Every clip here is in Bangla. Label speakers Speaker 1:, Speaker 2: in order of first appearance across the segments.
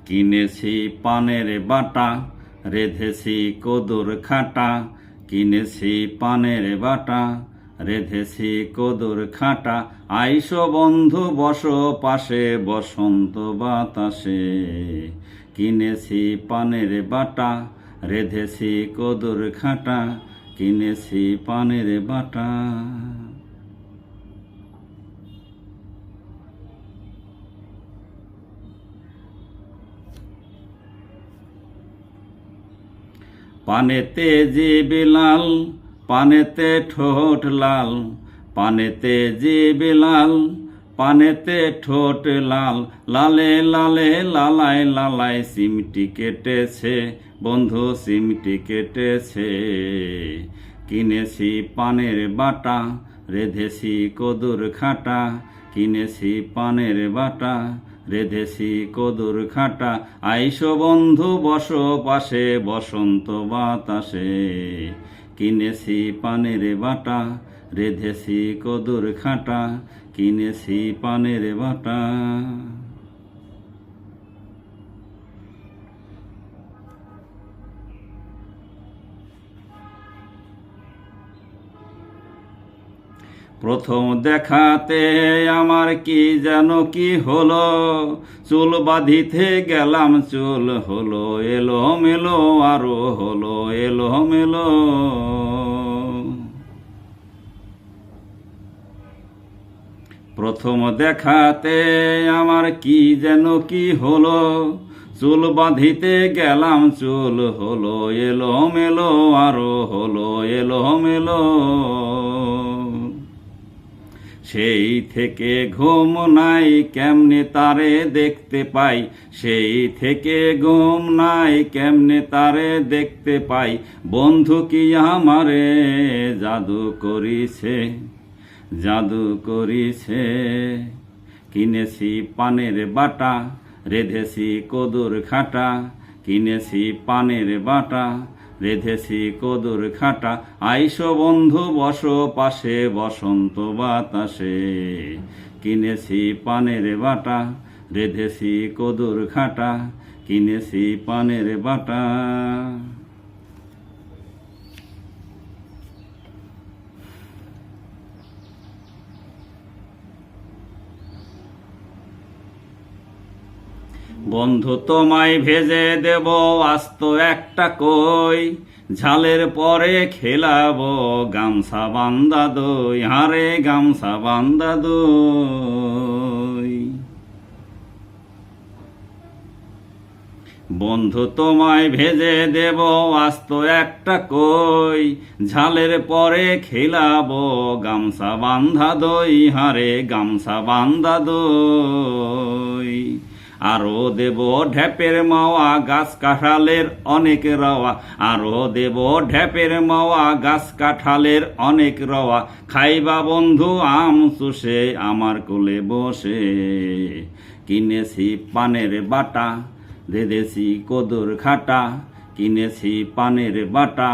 Speaker 1: কিনেছি পানের বাটা, রেধেছি কদুর খাটা। কিনেছি পানের বাটা, রেধেছি কদুর খাটা। আইসো বন্ধু বসো পাশে বসন্ত বাতাসে। কিনেছি পানের বাটা, রেধেছি কদুর খাটা। কিনেছি পানের বাটা। পানেতে জিভে লাল, পানেতে ঠোঁট লাল। পানেতে জিভে লাল, পানেতে ঠোঁট লাল। লালে লালে লালায় লালায় সিমটি কেটেছে, বন্ধু সিমটি কেটেছে। কিনেছি পানের বাটা, রেধেছি কদুর খাটা। কিনেছি পানের বাটা, রেধেছি কদুর খাটা। আইসো বন্ধু বসো পাশে বসন্ত বাতাসে। কিনেছি পানের বাটা, রেধেছি কদুর খাটা। কিনেছি পানের বাটা। প্রথম দেখাতে আমার কি যেন কি হলো, চুল বাঁধিতে গেলাম চুল হলো এলো মেলো, আরো হলো এলো মেলো। প্রথম দেখাতে আমার কি যেন কি হলো, চুল বাঁধিতে গেলাম চুল হলো এলো মেলো, আরো হলো এলো মেলো। সেই থেকে ঘুম নাই কেমনে তারে দেখতে পাই। সেই থেকে ঘুম নাই কেমনে তারে দেখতে পাই। বন্ধু কি আমারে জাদু করিছে, জাদু করিছে। কিনেছি পানের বাটা, রেধেছি কদুর খাটা। কিনেছি পানের বাটা, রেধেছি কদুর খাটা। আইসো বন্ধু বসো পাশে বসন্ত বাতাসে। কিনেছি পানের বাটা, রেধেছি কদুর খাটা। কিনেছি পানের বাটা। বন্ধু তোমায় ভেজে দেব আস্ত একটা কই, ঝালের পরে খেলাবো গামছা বান্দা দই, হারে গামছা বান্দা দই। বন্ধু তোমায় ভেজে দেব আস্ত একটা কই, ঝালের পরে খেলাবো গামছা বান্ধা দই, হারে গামছা বান্দা দই। আরো দেব ঢ্যাপের মাওয়া গাছ কাঁঠালের অনেক রওয়া। আরো দেব ঢ্যাপের মাওয়া গাছ কাঁঠালের অনেক রওয়া। খাইবা বন্ধু আম চুষে আমার কোলে বসে। কিনেছি পানের বাটা, রেধেছি কদুর খাটা। কিনেছি পানের বাটা,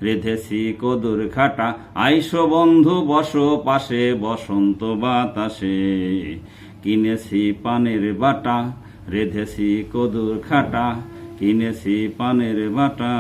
Speaker 1: রেধেছি কদুর খাটা। আইসো বন্ধু বসো পাশে বসন্ত বাতাসে। কিনেছি পানের বাটা, রেধেছি কদুর খাটা। কিনেছি পানের বাটা।